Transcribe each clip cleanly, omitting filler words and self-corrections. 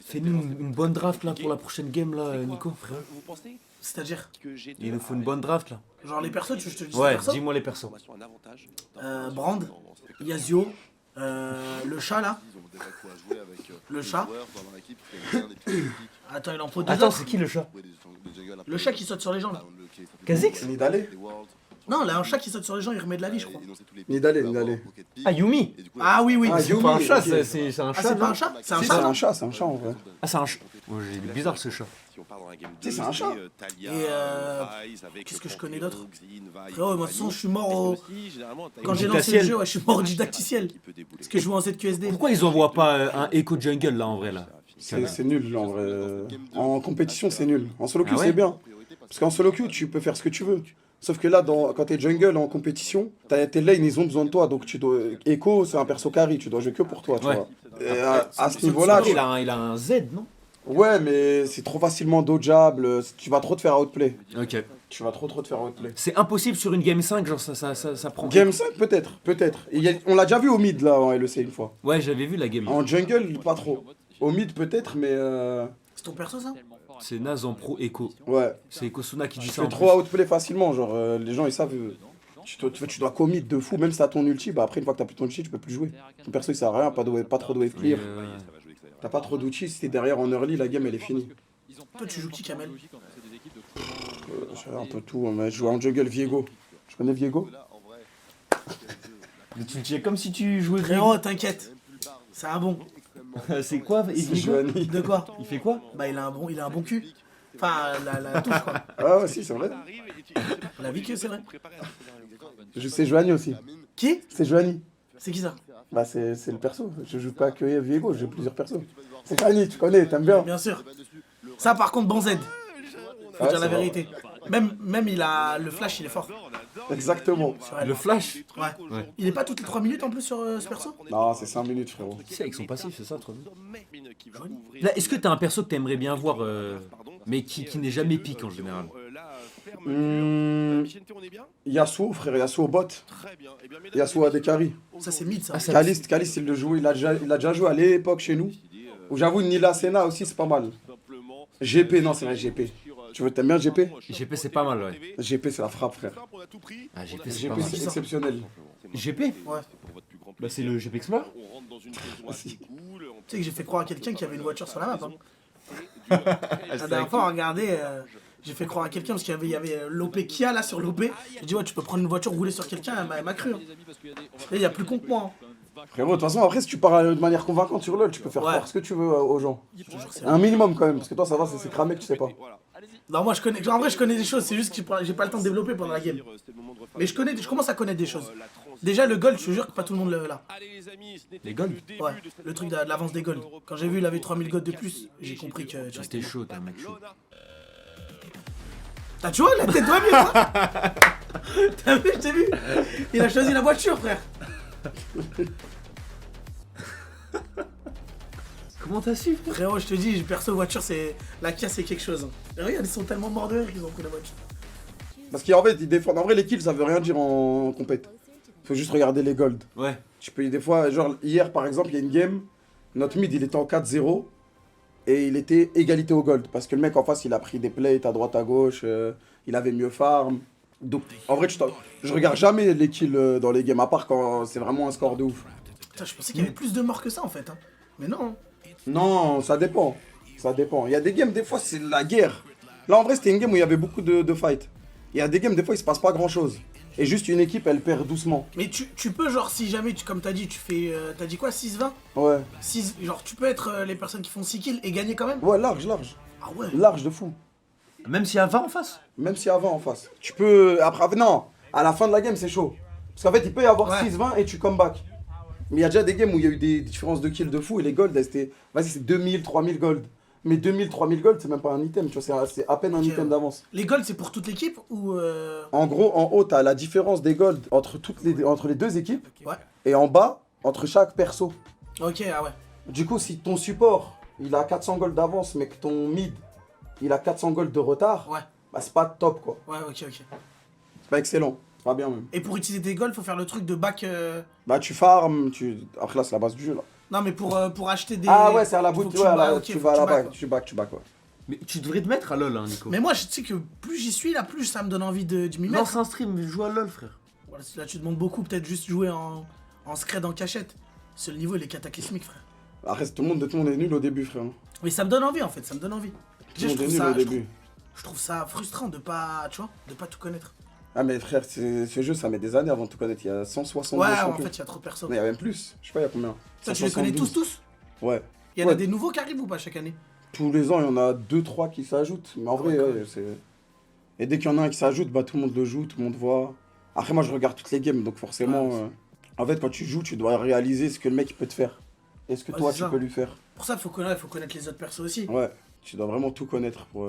Fais-nous une bonne draft là pour la prochaine game là, Nico, frère. Vous pensez C'est-à-dire, Il nous faut une bonne draft là. genre les persos, je te dis Ouais, les persos. dis-moi les persos. Brand, Yazio, le chat là. Le chat. Attends, il en faut deux Attends, autres. c'est qui le chat? Le chat qui saute sur les gens là. Kha'Zix? Nidale. Non, là, un chat qui saute sur les gens, il remet de la vie, je crois. Nidale. Ah, Yumi. Ah oui, oui. Ah, C'est Yumi, pas un chat, ok. c'est un Ah, chat. c'est pas non un chat? C'est un Si, chat, non c'est un chat en vrai. Ah, c'est un chat. Ouais, il est bizarre ce chat. Tu sais, c'est un chat. Qu'est-ce que je connais d'autre? Frérot, moi, de toute façon, je suis mort au... Quand j'ai Au lancé le didacticiel. jeu, ouais, je suis mort au didacticiel. Parce que je joue en ZQSD. Pourquoi ils envoient pas un Echo Jungle là en vrai là? C'est nul en vrai. En compétition, c'est nul. En solo queue, Ah ouais c'est bien. Parce qu'en solo queue, tu peux faire ce que tu veux. Sauf que là, quand t'es jungle en compétition, tes lanes, ils ont besoin de toi. Donc tu dois. Echo, c'est un perso carry, tu dois jouer que pour toi, tu Ouais. vois. Et à ce niveau-là, Il a un Z, non? ouais, mais c'est trop facilement dodgeable. Tu vas trop te faire outplay. Ok. Tu vas trop te faire outplay. C'est impossible sur une game 5, genre ça prend. Game 5, peut-être. Et on l'a déjà vu au mid, là, en LEC, une fois. Ouais, j'avais vu la game. En jungle, pas trop. Au mid, peut-être, mais. C'est ton perso, ça? C'est Naz en pro Echo. Ouais. C'est Echo Suna qui dit Tu ça. fais en trop plus. outplay facilement, genre les gens ils savent. Tu dois commit de fou, même si t'as ton ulti, bah après une fois que t'as plus ton ulti, tu peux plus jouer. Ton perso il sert à rien, pas trop de wave clear. T'as pas trop d'outils, si t'es derrière en early, la game elle est finie. Toi, tu joues qui, Kamel? Je fais un peu tout, mais je joue en jungle Viego. Je connais Viego? Tu es comme si tu jouais Frérot, t'inquiète. C'est un bon. C'est quoi C'est Joanie. De quoi? Il fait quoi? Bah, il a un bon cul. Enfin, la touche, quoi. Ah ouais, si, c'est vrai. La vie que c'est vrai. Je sais Joanie aussi. Qui? C'est Joanie. C'est qui ça? Bah c'est le perso. Je joue pas que Viego, j'ai plusieurs persos. C'est Joanie, tu connais, t'aimes bien. Bien sûr. Ça, par contre, bon Z. Faut Ouais, dire la c'est vrai. vérité. Même il a le flash, il est fort. Exactement. Sur elle. Le flash? Ouais. Ouais. Il est pas toutes les 3 minutes en plus sur ce perso? Non, c'est 5 minutes, frérot. C'est avec son passif, c'est ça, trop bien. Là, est-ce que t'as un perso que t'aimerais bien voir, mais qui n'est jamais pique en général? Yasuo, frère, Yasuo bot. Yasuo a des carries. Ça, c'est mid, ça. Ah, ça- Caliste, il le joue, il a déjà joué à l'époque chez nous. Ou j'avoue, Nila Sena aussi, c'est pas mal. GP, non, c'est vrai, GP. T'aimes bien GP? GP, c'est pas mal, ouais. GP, c'est la frappe, frère. Ah, GP, c'est GP, pas mal. c'est exceptionnel. GP? Ouais. Bah, c'est le GP Explorer. Aussi. Tu sais que j'ai fait croire à quelqu'un qu'il y avait une voiture sur la map. Hein. La dernière fois, regardez, j'ai fait croire à quelqu'un parce qu'il y avait l'OP Kia là sur l'OP. J'ai dit, ouais, tu peux prendre une voiture, rouler sur quelqu'un, elle m'a cru. Hein. Et il y a plus con que moi. Hein. Frérot, de toute façon, après, si tu parles de manière convaincante sur LoL, tu peux faire Ouais. croire ce que tu veux aux gens. C'est Un minimum quand même, parce que toi, ça va, c'est cramé que tu sais pas. Non, moi, en vrai, je connais des choses, c'est juste que j'ai pas le temps de développer pendant la game. Mais je commence à connaître des choses. Déjà, le gold, je te jure que pas tout le monde l'a. Les gold? Ouais, le truc de l'avance des golds. Quand j'ai vu il avait 3000 gold de plus, j'ai compris que tu restais T'es chaud, t'es un mec chaud. Tu vois, la tête doit bien, hein. T'as vu, je t'ai vu. Il a choisi la voiture, frère. Comment t'as su, frère? Frérot, je te dis, perso, voiture, c'est. La Kia, c'est quelque chose. Et regarde, ils sont tellement morts de rire qu'ils ont pris la voiture. Parce qu'en fait, ils défendent. En vrai, les kills, ça veut rien dire en compète. Faut juste regarder les golds. Ouais. Tu peux, des fois, genre, hier, par exemple, il y a une game, notre mid, il était en 4-0, et il était égalité au gold. Parce que le mec en face, il a pris des plates à droite, à gauche, il avait mieux farm. Donc, en vrai, je regarde jamais les kills dans les games, à part quand c'est vraiment un score de ouf. Putain, je pensais qu'il y avait plus de morts que ça, en fait. Hein. Mais non. Non, ça dépend. Ça dépend. Il y a des games, des fois, c'est la guerre. Là, en vrai, c'était une game où il y avait beaucoup de fights. Il y a des games, des fois, il se passe pas grand chose. Et juste une équipe, elle perd doucement. Mais tu peux, genre, si jamais, comme t'as dit, tu fais. T'as dit quoi, 6-20 Ouais. 6, genre, tu peux être les personnes qui font 6 kills et gagner quand même. Ouais, large. Ah ouais. Large de fou. Même s'il y a 20 en face? Même si avant en face. Tu peux. Après, non. À la fin de la game, c'est chaud. Parce qu'en fait, il peut y avoir Ouais. 6-20 et tu come back. Mais il y a déjà des games où il y a eu des différences de kills de fou et les golds, c'était. Vas-y, c'est 2000, 3000 gold. Mais 2000, 3000 gold, c'est même pas un item, tu vois, c'est à peine un Ok. item d'avance. Les golds, c'est pour toute l'équipe ou. En gros, en haut, t'as la différence des golds entre les deux équipes. Ouais. Et en bas, entre chaque perso. Ok, ah ouais. Du coup, si ton support, il a 400 gold d'avance, mais que ton mid, il a 400 gold de retard, Ouais. bah c'est pas top, quoi. Ouais, ok. C'est pas excellent. C'est pas bien, même. Et pour utiliser tes golds, faut faire le truc de back. Bah tu farms, après là c'est la base du jeu là. Non, mais pour acheter des. Ah ouais, c'est à la Faut que boutique, ouais, là, ok, tu faut vas que là-bas, back, tu back, ouais. Mais tu devrais te mettre à LoL, hein, Nico. Mais moi, je sais que plus j'y suis, là, plus ça me donne envie de m'y mettre. Lance un stream, joue à LoL, frère. Voilà, là, tu demandes beaucoup, peut-être juste jouer en scred en cachette. C'est le niveau, il est cataclysmique, frère. Après, tout le monde est nul au début, frère. Mais ça me donne envie, en fait, ça me donne envie. Tout le monde est nul au début. Je trouve ça frustrant de pas, tu vois, de pas tout connaître. Ah, mais frère, ce jeu, ça met des années avant de tout connaître. Il y a 162 Ouais, en champions. fait, il y a trop de personnes. Mais il y a même plus. Je sais pas, il y a combien. Ça, tu les connais 172. tous? Ouais. Il y en a des nouveaux qui arrivent ou pas chaque année? Tous les ans, il y en a 2-3 qui s'ajoutent. Mais en vrai, ouais, ouais, c'est. Et dès qu'il y en a un qui s'ajoute, bah tout le monde le joue, tout le monde voit. Après, moi, je regarde toutes les games, donc forcément. En fait, quand tu joues, tu dois réaliser ce que le mec il peut te faire. Et ce que Ouais, toi, c'est tu ça. peux lui faire. Pour ça, faut connaître les autres persos aussi. Ouais, tu dois vraiment tout connaître pour.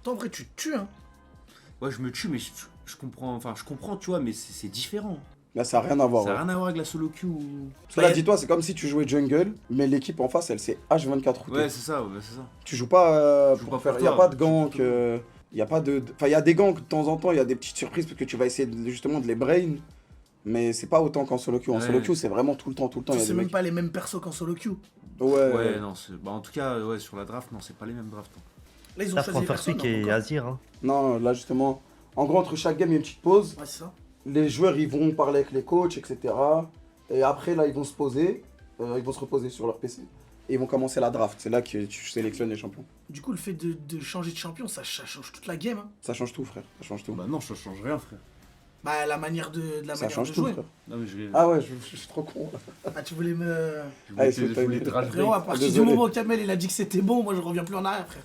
Toi, en vrai, tu te tues, hein. Ouais, je me tue, mais je comprends, enfin, je comprends, tu vois, mais c'est différent. Là, ça n'a rien à voir. Ça n'a Ouais. rien à voir avec la solo queue ou... Parce que là, dis-toi, c'est comme si tu jouais jungle, mais l'équipe en face, elle s'est H24 routée. Ouais, c'est ça, c'est ça. Tu joues pas Tu joues pour pas faire. pour Il n'y a toi, pas de tu joues gank. pour toi. Il y a pas de. Enfin, il y a des ganks de temps en temps, il y a des petites surprises parce que tu vas essayer justement de les brain. Mais c'est pas autant qu'en solo queue. En Ouais. solo queue, c'est vraiment tout le temps. Il y a C'est des même mecs. pas les mêmes persos qu'en solo queue. Ouais. Ouais, non, bah, en tout cas, ouais, sur la draft, non, c'est pas les mêmes drafts. Hein. Là, ils ont Là, choisi les persos. Fantastic non, et encore. Azir. Hein. Non, là justement. En gros, entre chaque game, il y a une petite pause. Ouais, c'est ça. Les joueurs, ils vont parler avec les coachs, etc. Et après, là, ils vont se poser. Ils vont se reposer sur leur PC. Et ils vont commencer la draft. C'est là que tu sélectionnes les champions. Du coup, le fait de changer de champion, ça change toute la game, hein. Ça change tout, frère. Ça change tout. Bah non, ça change rien, frère. Bah, la manière de Ça change de tout, jouer. frère. Non, mais je vais... Ah ouais, je suis trop con. Ah, tu voulais me. je voulais Allez, te- c'est je pas voulais une- te rage Frérot, à bait. partir du désolé. moment où Kamel il a dit que c'était bon, moi je reviens plus en arrière, frère.